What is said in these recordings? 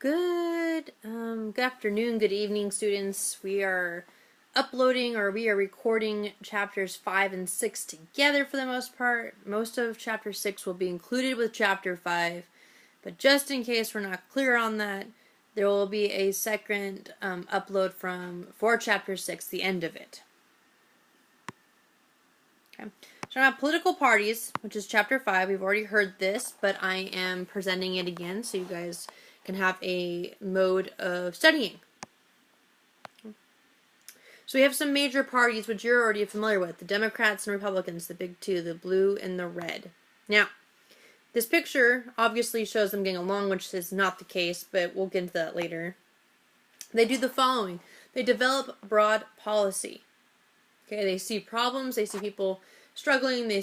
Good afternoon, good evening, students. We are recording chapters 5 and 6 together for the most part. Most of chapter 6 will be included with chapter 5, but just in case we're not clear on that, there will be a second upload for chapter 6, the end of it. Okay. So now political parties, which is chapter 5. We've already heard this, but I am presenting it again so you guys can have a mode of studying. So we have some major parties which you're already familiar with. The Democrats and Republicans, the big two, the blue and the red. Now, this picture obviously shows them getting along, which is not the case, but we'll get into that later. They do the following. They develop broad policy. Okay, they see problems, they see people struggling, they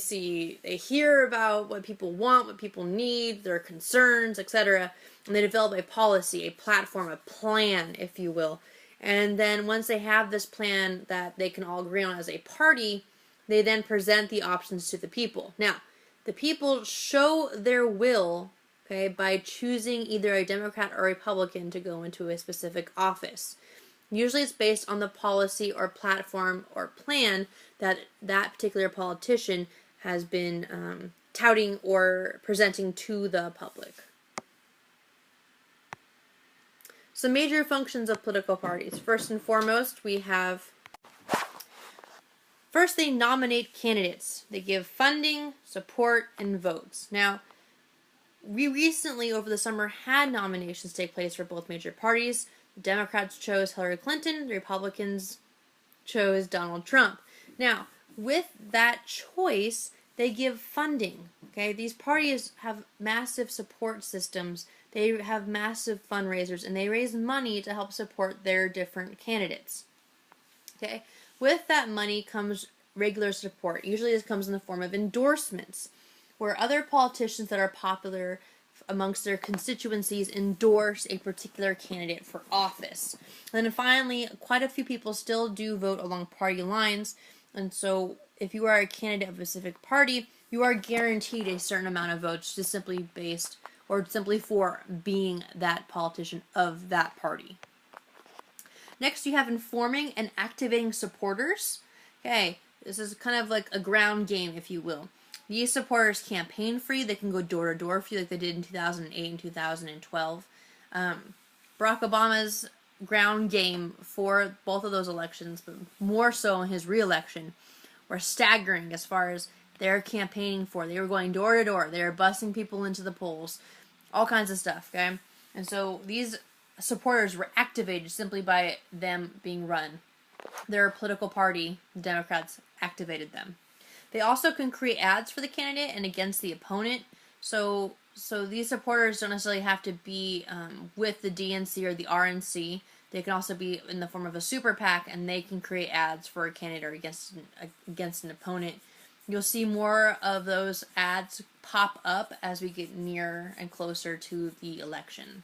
hear about what people want, what people need, their concerns, etc. And they develop a policy, a platform, a plan, if you will. And then once they have this plan that they can all agree on as a party, they then present the options to the people. Now, the people show their will, okay, by choosing either a Democrat or Republican to go into a specific office. Usually it's based on the policy or platform or plan that that particular politician has been touting or presenting to the public. Some major functions of political parties. First and foremost, we have, first they nominate candidates. They give funding, support, and votes. Now, we recently, over the summer, had nominations take place for both major parties. The Democrats chose Hillary Clinton, the Republicans chose Donald Trump. Now, with that choice, they give funding. Okay, these parties have massive support systems. They have massive fundraisers, and they raise money to help support their different candidates. Okay, with that money comes regular support. Usually this comes in the form of endorsements, where other politicians that are popular amongst their constituencies endorse a particular candidate for office. And then finally, quite a few people still do vote along party lines, and so if you are a candidate of a specific party, you are guaranteed a certain amount of votes just simply based or simply for being that politician of that party. Next, you have informing and activating supporters. Okay, this is kind of like a ground game, if you will. These supporters campaign for you. They can go door to door for you like they did in 2008 and 2012. Barack Obama's ground game for both of those elections, but more so in his re-election, were staggering as far as they're campaigning for. They were going door to door. They were busing people into the polls. All kinds of stuff, okay? And so these supporters were activated simply by them being run. Their political party, the Democrats, activated them. They also can create ads for the candidate and against the opponent. So these supporters don't necessarily have to be with the DNC or the RNC. They can also be in the form of a super PAC, and they can create ads for a candidate or against an opponent. You'll see more of those ads pop up as we get nearer and closer to the election.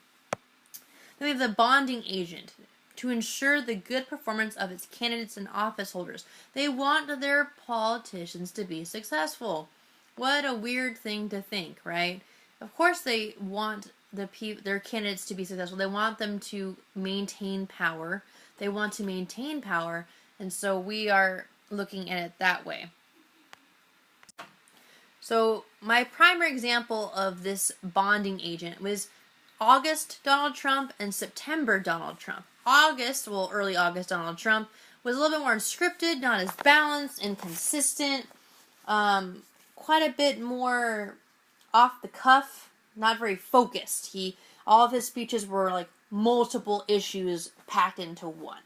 Then we have the bonding agent. To ensure the good performance of its candidates and office holders. They want their politicians to be successful. What a weird thing to think, right? Of course they want their candidates to be successful. They want them to maintain power. They want to maintain power, and so we are looking at it that way. So my primary example of this bonding agent was August Donald Trump and September Donald Trump. Early August Donald Trump was a little bit more unscripted, not as balanced, inconsistent, quite a bit more off the cuff, not very focused. All of his speeches were like multiple issues packed into one.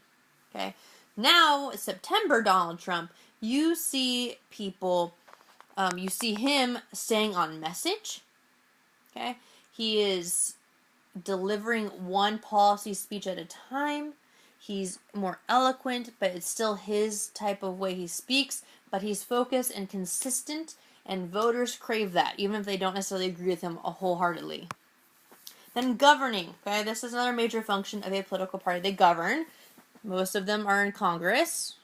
Okay. Now, September Donald Trump, you see him staying on message. Okay. He is delivering one policy speech at a time. He's more eloquent, but it's still his type of way he speaks, but he's focused and consistent, and voters crave that, even if they don't necessarily agree with him wholeheartedly. Then governing, okay, this is another major function of a political party. They govern. Most of them are in Congress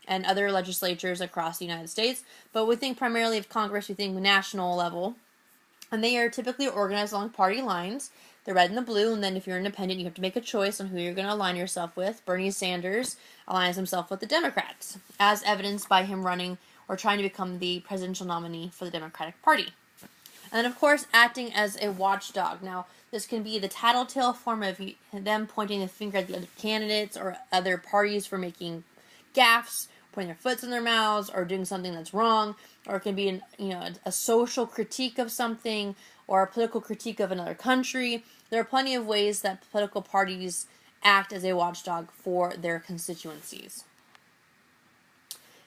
and other legislatures across the United States, but we think primarily of Congress, we think national level. And they are typically organized along party lines. The red and the blue, and then if you're independent, you have to make a choice on who you're going to align yourself with. Bernie Sanders aligns himself with the Democrats, as evidenced by him running or trying to become the presidential nominee for the Democratic Party. And then, of course, acting as a watchdog. Now, this can be the tattletale form of them pointing the finger at the other candidates or other parties for making gaffes, putting their foots in their mouths, or doing something that's wrong. Or it can be a social critique of something, or a political critique of another country. There are plenty of ways that political parties act as a watchdog for their constituencies.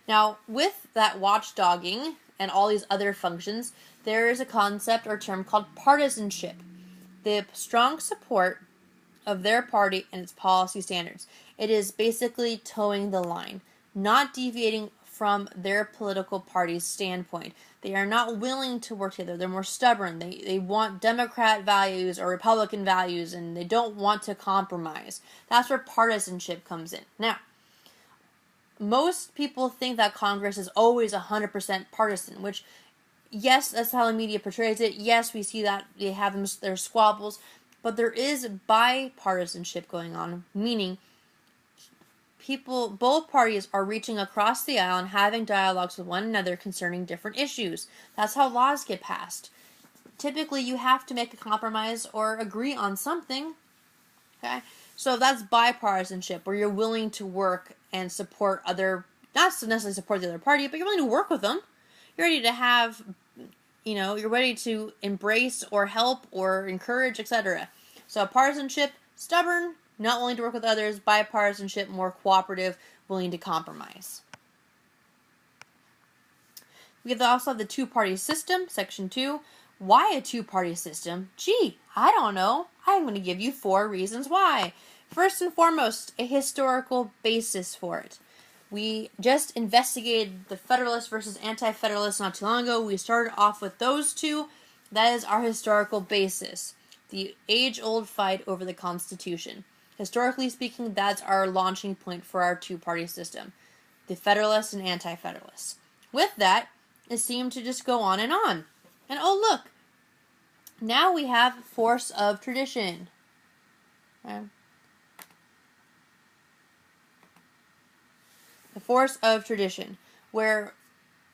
Now, with that watchdogging and all these other functions, there is a concept or term called partisanship. The strong support of their party and its policy standards. It is basically towing the line, not deviating from their political party's standpoint. They are not willing to work together. They're more stubborn. They want Democrat values or Republican values, and they don't want to compromise. That's where partisanship comes in. Now, most people think that Congress is always 100% partisan, which, yes, that's how the media portrays it. Yes, we see that they have their squabbles, but there is bipartisanship going on, meaning both parties are reaching across the aisle and having dialogues with one another concerning different issues. That's how laws get passed. Typically, you have to make a compromise or agree on something. Okay? So that's bipartisanship, where you're willing to work and support not necessarily support the other party, but you're willing to work with them. You're ready to have, you're ready to embrace or help or encourage, etc. So partisanship, stubborn, not willing to work with others. Bipartisanship, more cooperative, willing to compromise. We also have the two-party system, section 2. Why a two-party system? Gee, I don't know. I'm going to give you 4 reasons why. First and foremost, a historical basis for it. We just investigated the Federalists versus Anti-Federalists not too long ago. We started off with those two. That is our historical basis. The age-old fight over the Constitution. Historically speaking, that's our launching point for our two-party system. The Federalists and Anti-Federalists. With that, it seemed to just go on. And oh look, now we have force of tradition. Okay. The force of tradition, where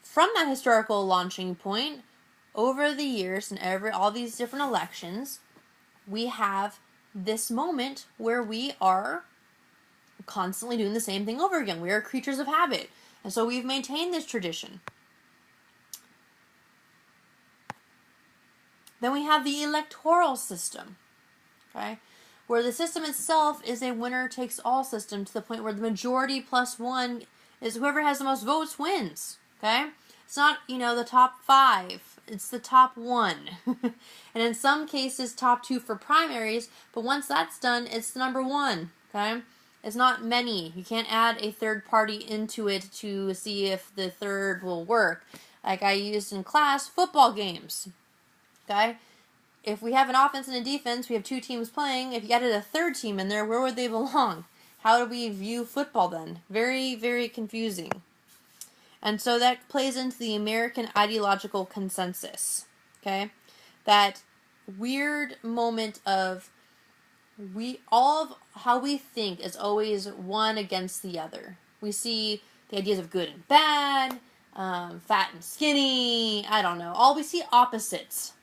from that historical launching point, over the years and all these different elections, we have this moment where we are constantly doing the same thing over again. We are creatures of habit. And so we've maintained this tradition. Then we have the electoral system, okay, where the system itself is a winner-takes-all system to the point where the majority plus one is whoever has the most votes wins, okay? It's not, the top 5. It's the top 1. And in some cases, top 2 for primaries, but once that's done, it's the number 1, okay? It's not many. You can't add a third party into it to see if the third will work. Like I used in class, football games, okay? If we have an offense and a defense, we have 2 teams playing. If you added a third team in there, where would they belong? How do we view football then? Very, very confusing. And so that plays into the American ideological consensus, okay? That weird moment of all of how we think is always one against the other. We see the ideas of good and bad, fat and skinny, I don't know. We see opposites,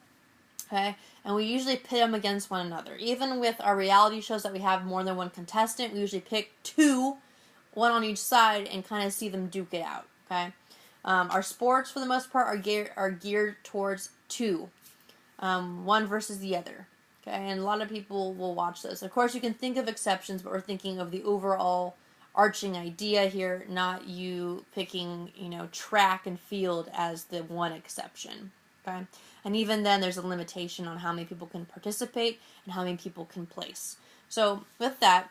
okay? And we usually pit them against one another. Even with our reality shows that we have more than one contestant, we usually pick 2, one on each side, and kind of see them duke it out, okay? Our sports, for the most part, are geared towards 2, one versus the other, okay? And a lot of people will watch this. Of course, you can think of exceptions, but we're thinking of the overall arching idea here, not you picking, track and field as the one exception, okay? And even then, there's a limitation on how many people can participate and how many people can place. So with that,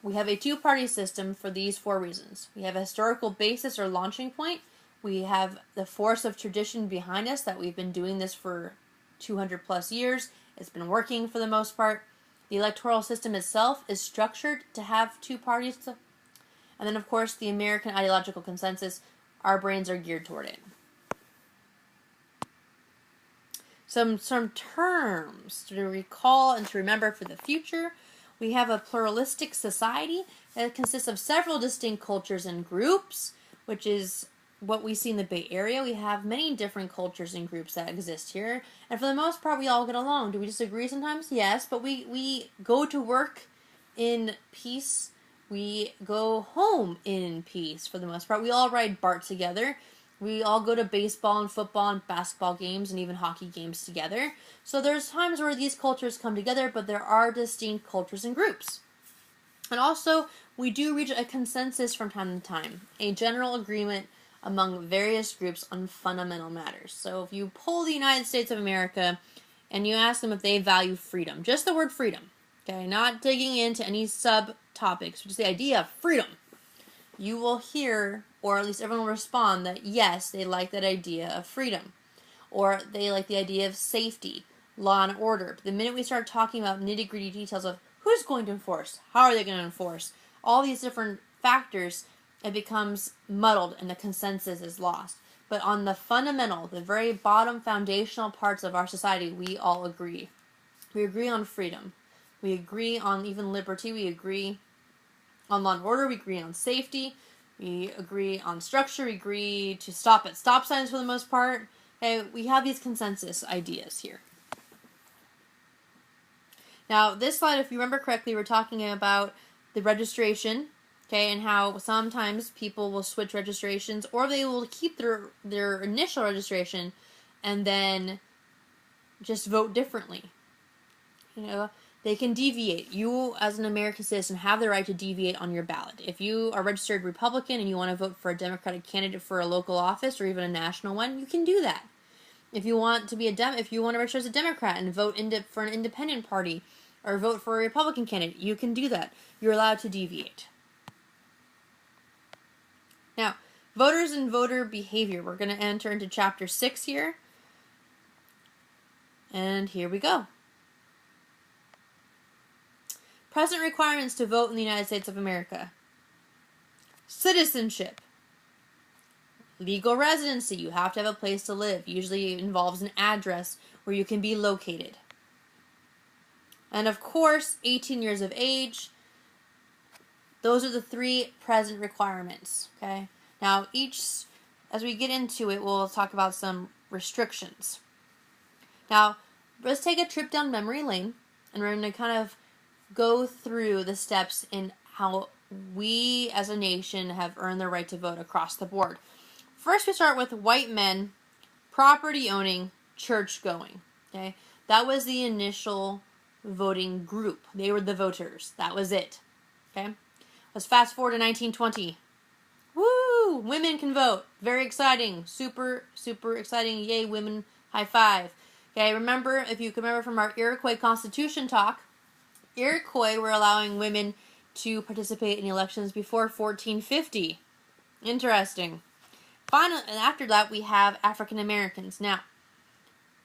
we have a two-party system for these 4 reasons. We have a historical basis or launching point. We have the force of tradition behind us, that we've been doing this for 200 plus years. It's been working for the most part. The electoral system itself is structured to have 2 parties. And then, of course, the American ideological consensus, our brains are geared toward it. Some terms to recall and to remember for the future. We have a pluralistic society that consists of several distinct cultures and groups, which is what we see in the Bay Area. We have many different cultures and groups that exist here, and for the most part we all get along. Do we disagree sometimes? Yes, but we go to work in peace. We go home in peace for the most part. We all ride BART together. We all go to baseball and football and basketball games and even hockey games together. So there's times where these cultures come together, but there are distinct cultures and groups. And also, we do reach a consensus from time to time, a general agreement among various groups on fundamental matters. So if you poll the United States of America and you ask them if they value freedom, just the word freedom, okay, not digging into any subtopics, just the idea of freedom, you will hear, or at least everyone will respond, that yes, they like that idea of freedom. Or they like the idea of safety, law and order. But the minute we start talking about nitty-gritty details of who's going to enforce, how are they going to enforce, all these different factors, it becomes muddled and the consensus is lost. But on the fundamental, the very bottom foundational parts of our society, we all agree. We agree on freedom. We agree on even liberty. We agree on law and order. We agree on safety. We agree on structure. We agree to stop at stop signs for the most part. Okay, we have these consensus ideas here. Now, this slide, if you remember correctly, we're talking about the registration, okay, and how sometimes people will switch registrations, or they will keep their initial registration and then just vote differently. You know, they can deviate. You, as an American citizen, have the right to deviate on your ballot. If you are registered Republican and you want to vote for a Democratic candidate for a local office or even a national one, you can do that. If you want to be if you want to register as a Democrat and vote for an independent party or vote for a Republican candidate, you can do that. You're allowed to deviate. Now, voters and voter behavior. We're going to enter into chapter 6 here. And here we go. Present requirements to vote in the United States of America. Citizenship. Legal residency. You have to have a place to live. Usually it involves an address where you can be located. And of course, 18 years of age. Those are the 3 present requirements. Okay. Now, as we get into it, we'll talk about some restrictions. Now, let's take a trip down memory lane, and we're going to kind of go through the steps in how we as a nation have earned the right to vote across the board. First, we start with white men, property owning, church going. Okay, that was the initial voting group. They were the voters. That was it. Okay, let's fast forward to 1920. Woo! Women can vote. Very exciting. Super, super exciting. Yay, women. High five. Okay, remember, if you can remember from our Iroquois Constitution talk, Iroquois were allowing women to participate in elections before 1450. Interesting. Finally, and after that, we have African Americans. Now,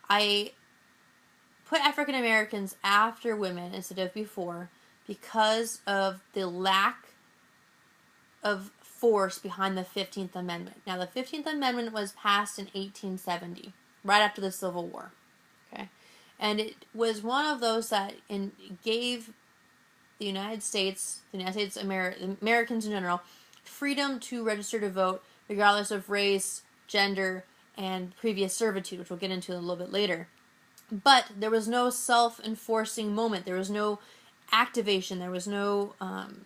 I put African Americans after women instead of before because of the lack of force behind the 15th Amendment. Now, the 15th Amendment was passed in 1870, right after the Civil War. Okay, and it was one of those that gave the United States, Americans in general, freedom to register to vote regardless of race, gender, and previous servitude, which we'll get into a little bit later. But there was no self-enforcing moment. There was no activation. There was no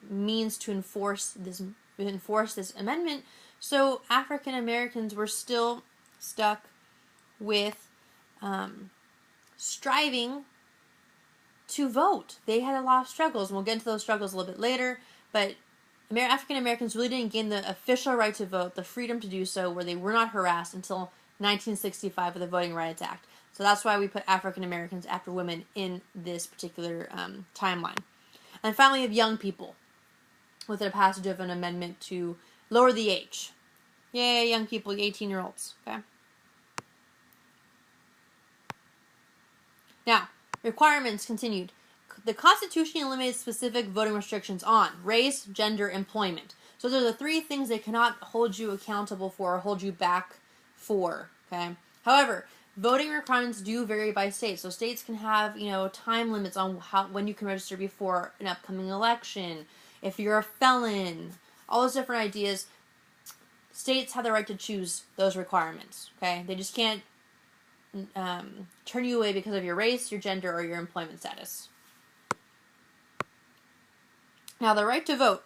means to enforce this amendment. So African Americans were still stuck with striving to vote. They had a lot of struggles, and we'll get into those struggles a little bit later, but African Americans really didn't gain the official right to vote, the freedom to do so, where they were not harassed until 1965 with the Voting Rights Act. So that's why we put African Americans after women in this particular timeline. And finally, we have young people with the passage of an amendment to lower the age. Yay, young people, 18-year-olds. Okay. Now, requirements continued. The Constitution eliminates specific voting restrictions on race, gender, employment. So those are the 3 things they cannot hold you accountable for or hold you back for. Okay. However, voting requirements do vary by state. So states can have, time limits on when you can register before an upcoming election. If you're a felon, all those different ideas. States have the right to choose those requirements. Okay, they just can't turn you away because of your race, your gender, or your employment status. Now, the right to vote.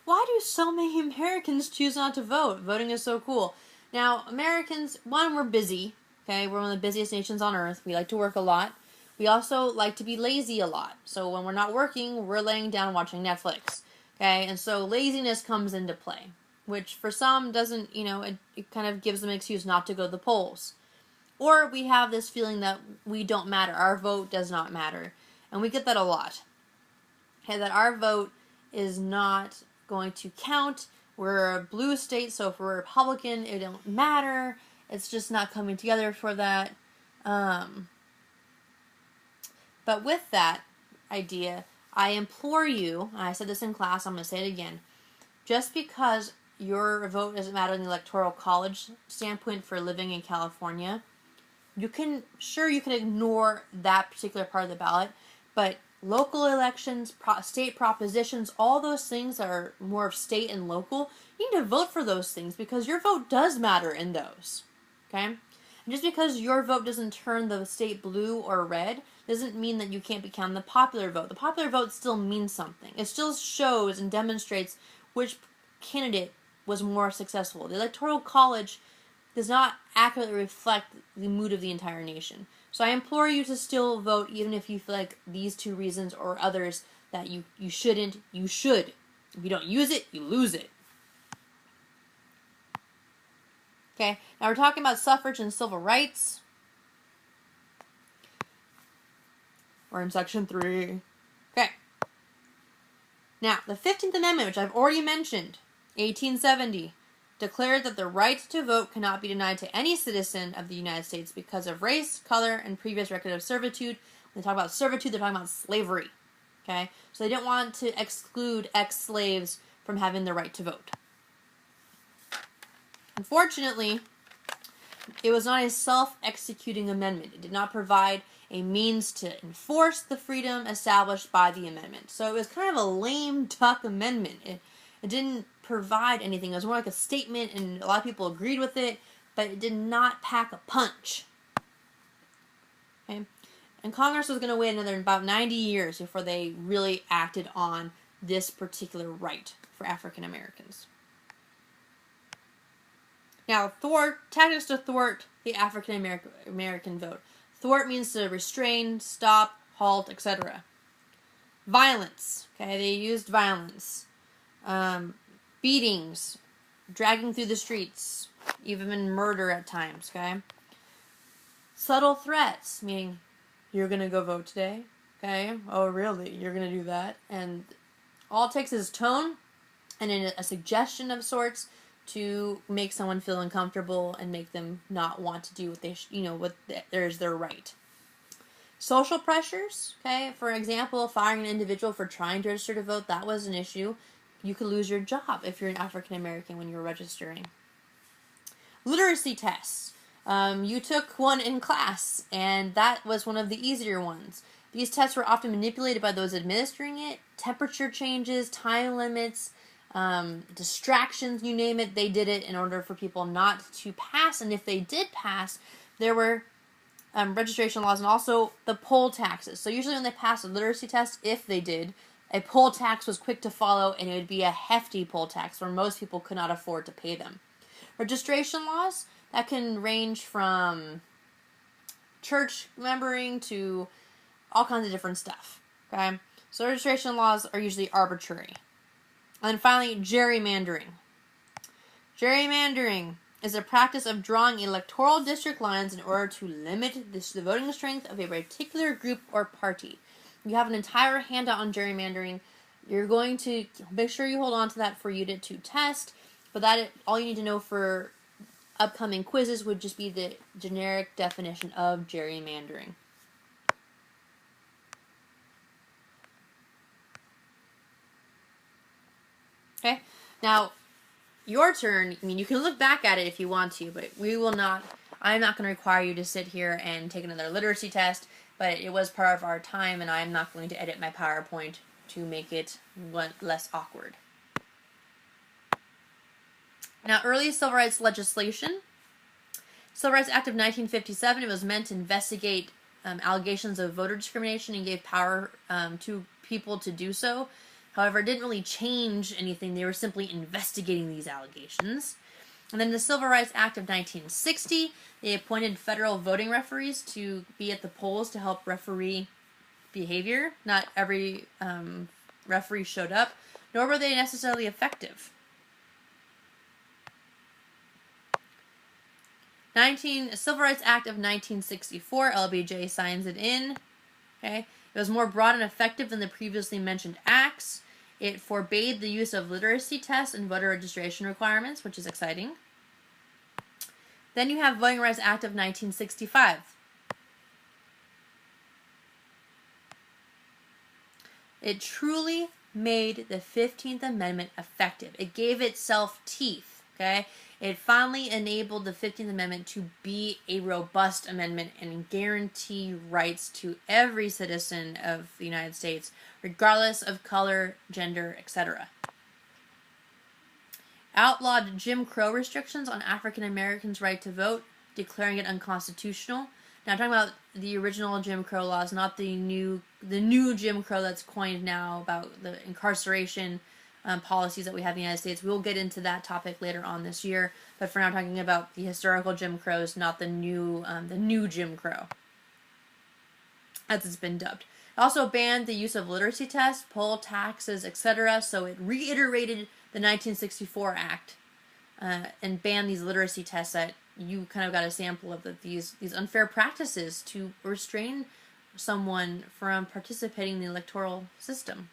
Why do so many Americans choose not to vote? Voting is so cool. Now, Americans, one, we're busy. Okay, we're one of the busiest nations on earth. We like to work a lot. We also like to be lazy a lot. So when we're not working, we're laying down watching Netflix. Okay, and so laziness comes into play, which for some doesn't, it kind of gives them an excuse not to go to the polls. Or we have this feeling that we don't matter. Our vote does not matter. And we get that a lot. Okay, that our vote is not going to count. We're a blue state, so if we're a Republican, it don't matter. It's just not coming together for that. But with that idea, I implore you, and I said this in class, I'm going to say it again, just because your vote doesn't matter in the Electoral College standpoint for living in California, you can ignore that particular part of the ballot, but local elections, state propositions, all those things that are more of state and local, you need to vote for those things because your vote does matter in those. Okay? And just because your vote doesn't turn the state blue or red doesn't mean that you can't be counted the popular vote. The popular vote still means something. It still shows and demonstrates which candidate was more successful. The Electoral College does not accurately reflect the mood of the entire nation. So I implore you to still vote, even if you feel like these two reasons or others that you shouldn't, you should. If you don't use it, you lose it. Okay, now we're talking about suffrage and civil rights. We're in section 3. Okay. Now, the 15th Amendment, which I've already mentioned, 1870, declared that the right to vote cannot be denied to any citizen of the United States because of race, color, and previous record of servitude. When they talk about servitude, they're talking about slavery. Okay? So they didn't want to exclude ex-slaves from having the right to vote. Unfortunately, it was not a self-executing amendment. It did not provide a means to enforce the freedom established by the amendment. So it was kind of a lame duck amendment. It didn't provide anything. It was more like a statement, and a lot of people agreed with it, but it did not pack a punch. Okay? And Congress was going to wait another about 90 years before they really acted on this particular right for African Americans. Now, tactics to thwart the African American vote. Thwart means to restrain, stop, halt, etc. Violence. Okay, they used violence. Beatings, dragging through the streets, even murder at times, okay? Subtle threats, meaning, you're going to go vote today, okay? Oh, really? You're going to do that? And all it takes is tone and a suggestion of sorts to make someone feel uncomfortable and make them not want to do what there's their right. Social pressures, okay? For example, firing an individual for trying to register to vote, that was an issue. You could lose your job if you're an African American when you're registering. Literacy tests. You took one in class, and that was one of the easier ones. These tests were often manipulated by those administering it. Temperature changes, time limits, distractions, you name it, they did it in order for people not to pass. And if they did pass, there were registration laws and also the poll taxes. So usually when they passed a literacy test, if they did, a poll tax was quick to follow, and it would be a hefty poll tax where most people could not afford to pay them. Registration laws, that can range from church membering to all kinds of different stuff. Okay? So registration laws are usually arbitrary. And then finally, gerrymandering. Gerrymandering is a practice of drawing electoral district lines in order to limit the voting strength of a particular group or party. You have an entire handout on gerrymandering. You're going to make sure you hold on to that for you to test, but all you need to know for upcoming quizzes would just be the generic definition of gerrymandering. Okay, now your turn. I mean, you can look back at it if you want to, but we will not. I'm not going to require you to sit here and take another literacy test, but it was part of our time, and I'm not going to edit my PowerPoint to make it less awkward. Now, early civil rights legislation. Civil Rights Act of 1957, it was meant to investigate allegations of voter discrimination and gave power to people to do so. However, it didn't really change anything. They were simply investigating these allegations. And then the Civil Rights Act of 1960, they appointed federal voting referees to be at the polls to help referee behavior. Not every referee showed up, nor were they necessarily effective. Civil Rights Act of 1964, LBJ signs it in. Okay, it was more broad and effective than the previously mentioned acts. It forbade the use of literacy tests and voter registration requirements, which is exciting. Then you have Voting Rights Act of 1965. It truly made the 15th Amendment effective. It gave itself teeth, okay? It finally enabled the 15th Amendment to be a robust amendment and guarantee rights to every citizen of the United States, regardless of color, gender, etc. Outlawed Jim Crow restrictions on African Americans' right to vote, declaring it unconstitutional. Now, I'm talking about the original Jim Crow laws, not the new Jim Crow that's coined now about the incarceration policies that we have in the United States. We'll get into that topic later on this year, but for now, I'm talking about the historical Jim Crows, not the new Jim Crow, as it's been dubbed. It also banned the use of literacy tests, poll taxes, etc. So it reiterated the 1964 Act and banned these literacy tests that you kind of got a sample of these unfair practices to restrain someone from participating in the electoral system.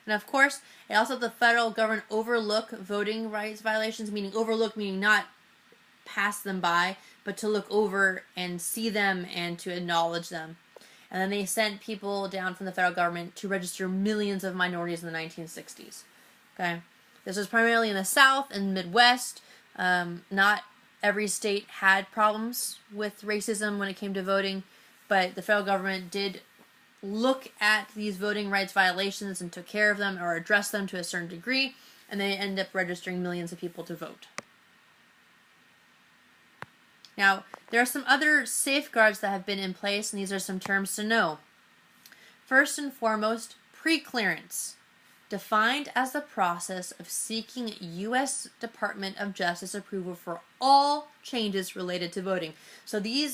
And of course, it also let the federal government overlook voting rights violations, meaning not pass them by, but to look over and see them and to acknowledge them. And then they sent people down from the federal government to register millions of minorities in the 1960s. Okay, this was primarily in the South and Midwest. Not every state had problems with racism when it came to voting, but the federal government did look at these voting rights violations and took care of them or addressed them to a certain degree, and they end up registering millions of people to vote. Now, there are some other safeguards that have been in place, and these are some terms to know. First and foremost, pre-clearance, defined as the process of seeking U.S. Department of Justice approval for all changes related to voting. So the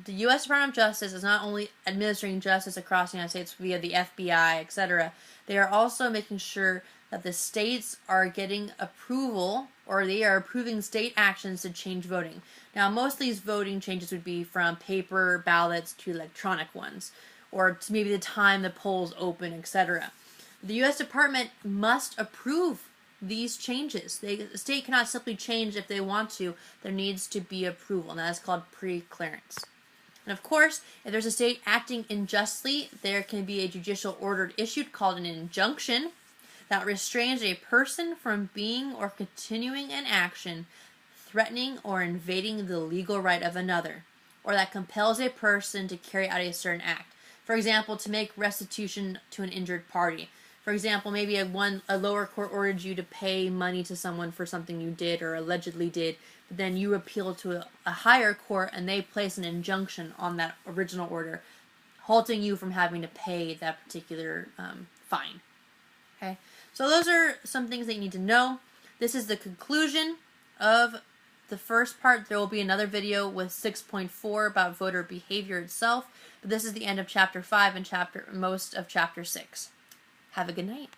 U.S. Department of Justice is not only administering justice across the United States via the FBI, etc. They are also making sure that the states are getting approval, or they are approving state actions to change voting. Now, most of these voting changes would be from paper ballots to electronic ones, or to maybe the time the polls open, etc. The U.S. Department must approve these changes. The state cannot simply change if they want to. There needs to be approval, and that is called pre-clearance. And of course, if there's a state acting unjustly, there can be a judicial order issued called an injunction that restrains a person from being or continuing an action threatening or invading the legal right of another, or that compels a person to carry out a certain act. For example, to make restitution to an injured party. For example, maybe a lower court ordered you to pay money to someone for something you did or allegedly did, but then you appeal to a higher court and they place an injunction on that original order, halting you from having to pay that particular fine. Okay, so those are some things that you need to know. This is the conclusion of the first part. There will be another video with 6.4 about voter behavior itself, but this is the end of chapter 5 and most of chapter 6. Have a good night.